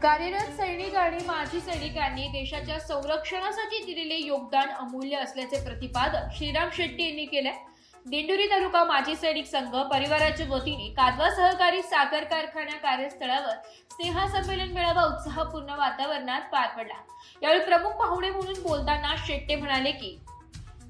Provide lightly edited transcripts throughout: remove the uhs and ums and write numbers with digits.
कार्यरत सैनिक आणि माजी सैनिकांनी देशाच्या संरक्षणासाठी दिलेले योगदान अमूल्य असल्याचे प्रतिपादन श्रीराम शेट्टी यांनी केले। दिंडोरी तालुका माजी सैनिक संघ परिवाराच्या वतीने कादवा सहकारी साखर कारखाना कार्यस्थळावर स्नेहसंमेलन मेळावा उत्साहपूर्ण वातावरणात पार पडला। यावेळी प्रमुख पाहुणे म्हणून बोलताना शेट्टी म्हणाले की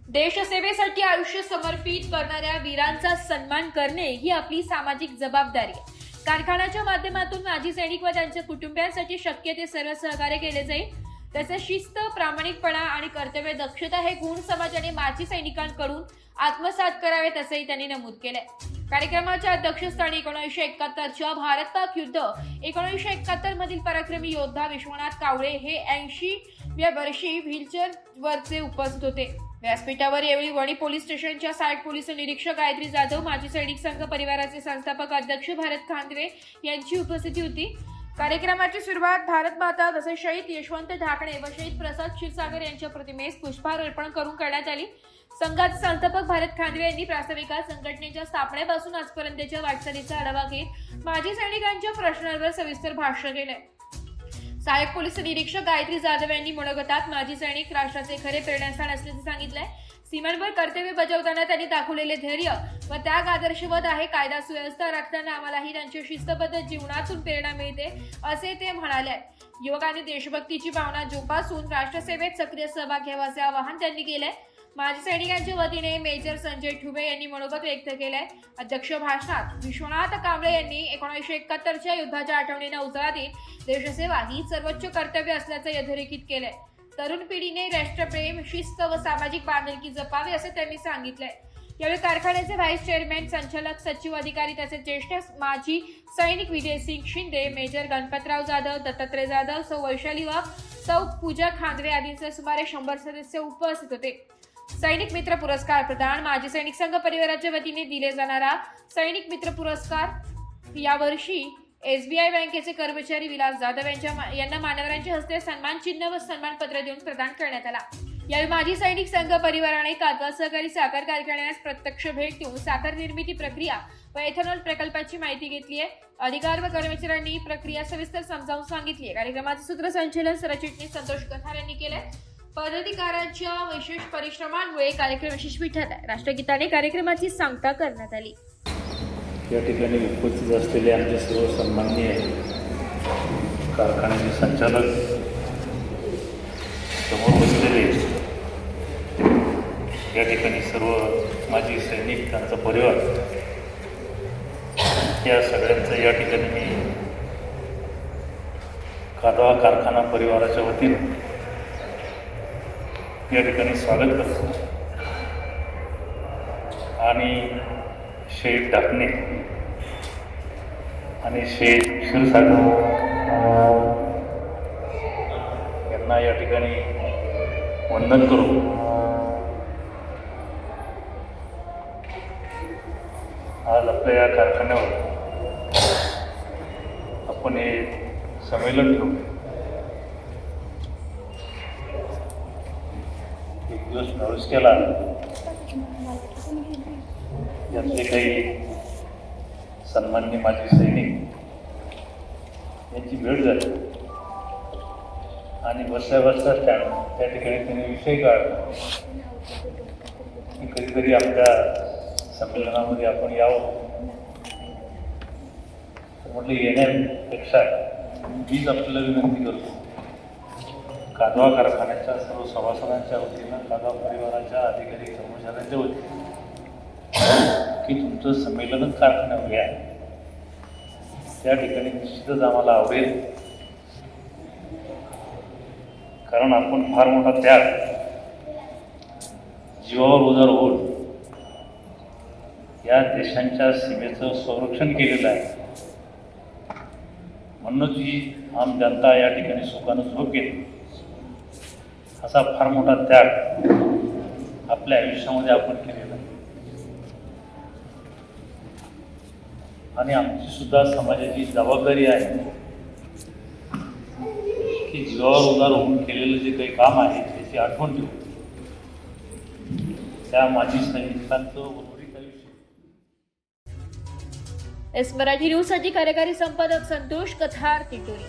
देशसेवेसाठी आयुष्य समर्पित करणाऱ्या वीरांचा सन्मान करणे ही आपली सामाजिक जबाबदारी आहे। कारखान्याच्या माध्यमातून माजी सैनिक व त्यांच्या कुटुंबियांसाठी शक्य ते सर्व सहकार्य केले जाईल। तसेच शिस्त, प्रामाणिकपणा आणि कर्तव्य दक्षता हे गुण समाजाने माजी सैनिकांकडून आत्मसात करावेत असेही त्यांनी नमूद केले। कार्यक्रमाच्या अध्यक्षस्थानी 1971च्या भारत-पाक युद्ध, 1971 मधील पराक्रमी योद्धा विश्वनाथ कावळे हे 80व्या वर्षी व्हीलचेअरवरचे उपस्थित होते। व्यासपीठावर यावेळी वणी पोलीस स्टेशनच्या सहाय्यक पोलीस निरीक्षक गायत्री जाधव, माजी सैनिक संघ परिवाराचे संस्थापक अध्यक्ष भारत खांदवे यांची उपस्थिती होती। कार्यक्रमाची सुरुवात भारत माता तसेच शहीद यशवंत ढाकणे व शहीद प्रसाद क्षीरसागर यांच्या प्रतिमेस पुष्पहार अर्पण करून करण्यात आली। संघाचे संस्थापक भारत खांदवे यांनी प्रास्ताविकात संघटनेच्या स्थापनेपासून आजपर्यंतच्या वाटचालीचा आढावा घेत माजी सैनिकांच्या प्रश्नांवर सविस्तर भाष्य केले। सहाय्यक पोलीस निरीक्षक गायत्री जाधव यांनी मनोगतात माजी सैनिक राष्ट्राचे खरे प्रेरणास्थान असल्याचे सांगितले। सीमांवर कर्तव्य बजावताना त्यांनी दाखवलेले धैर्य व त्याग आदर्शवत आहे। कायदा सुव्यवस्था राखताना आम्हालाही त्यांच्या शिस्तबद्ध जीवनातून प्रेरणा मिळते असे ते म्हणाले। युवकांनी देशभक्तीची भावना जोपासून राष्ट्रसेवेत सक्रिय सहभाग घ्यावा असे आवाहन त्यांनी केले। माजी सैनिकांच्या वतीने मेजर संजय ठुबे यांनी मनोगत व्यक्त केले। अध्यक्ष भाषणात विश्वनाथ कावळे यांनी 1971च्या युद्धाच्या आठवणींना उजाळा देत देशसेवा ही सर्वोच्च कर्तव्य असल्याचे अधोरेखित केले। तरुण पिढीने राष्ट्रप्रेम, शिस्त व सामाजिक बांधिलकी जपावी असे त्यांनी सांगितले। यावेळी कारखान्याचे व्हाईस चेअरमॅन, संचालक, सचिव, अधिकारी तसेच ज्येष्ठ माजी सैनिक विजयसिंग शिंदे, मेजर गणपतराव जाधव, दत्तात्रय जाधव, सौ वैशाली व सौ पूजा खांदवे आदींसह सुमारे 100 सदस्य उपस्थित होते। सैनिक मित्र पुरस्कार प्रदान, माजी सैनिक संघ परिवाराच्या वतीने दिले जाणारा सैनिक मित्र पुरस्कार यावर्षी SBI बँकेचे कर्मचारी विलास जाधव यांना मान्यवरांच्या हस्ते सन्मान चिन्ह व सन्मानपत्र देऊन प्रदान करण्यात आला। यावेळी माजी सैनिक संघ परिवाराने कादवा सहकारी साखर कारखान्यास प्रत्यक्ष भेट देऊन साखर निर्मिती प्रक्रिया व एथेनॉल प्रकल्पाची माहिती घेतली आहे। अधिकारी व कर्मचाऱ्यांनी प्रक्रिया सविस्तर समजावून सांगितली आहे। कार्यक्रमाचे सूत्रसंचालन सरचिटणीस संतोष कथार यांनी केले। पदाधिकाऱ्यांच्या विशेष परिश्रमांमुळे कार्यक्रम यशस्वी ठरला। राष्ट्रगीताने कार्यक्रमाची सांगता करण्यात आली। या ठिकाणी उपस्थित असलेले आमचे सर्व सन्माननीय कारखान्याचे संचालक, समोर बसलेले या ठिकाणी सर्व माजी सैनिक, त्यांचा परिवार, या सगळ्यांचं या ठिकाणी मी कादवा कारखाना परिवाराच्या वतीने या ठिकाणी स्वागत करतो। आणि शहीद ढाकणे आणि शहीद क्षीरसागर यांना या ठिकाणी वंदन करू। आज आपल्या या कारखान्यावर आपण हे संमेलन ठेवू। एक दिवस प्रवेश केला, यातले काही सन्माननीय माजी सैनिक यांची भेट झाली आणि बसल्या त्या ठिकाणी त्यांनी विषय काढला की कधीतरी आपल्या संमेलनामध्ये आपण यावं। म्हटलं येण्यापेक्षा मीच आपल्याला विनंती करतो, कादवा कारखान्याच्या सर्व सभासदांच्या वतीनं, कादवा परिवाराच्या अधिकारी कर्मचाऱ्यांच्या वतीनं की तुमचं संमेलनच कारखान्यावर घ्या। त्या ठिकाणी निश्चितच आम्हाला आवडेल, कारण आपण फार मोठा त्याग, जीवावर उदार होऊन या देशांच्या सीमेचं संरक्षण केलेलं आहे। म्हणूनच ही आम जनता या ठिकाणी सुखानं झोप घेते। असा फार मोठा त्याग आपल्या आयुष्यामध्ये आपण केलेला आहे। आणि आमची सुद्धा समाजाची जबाबदारी आहे की जीवावर उदार होऊन केलेलं जे काही काम आहे त्याची आठवण ठेवू। त्या माजी सैनिकांचं उर्वरित आयुष्य। मराठी न्यूज साठी कार्यकारी संपादक संतोष कथार, दिंडोरी।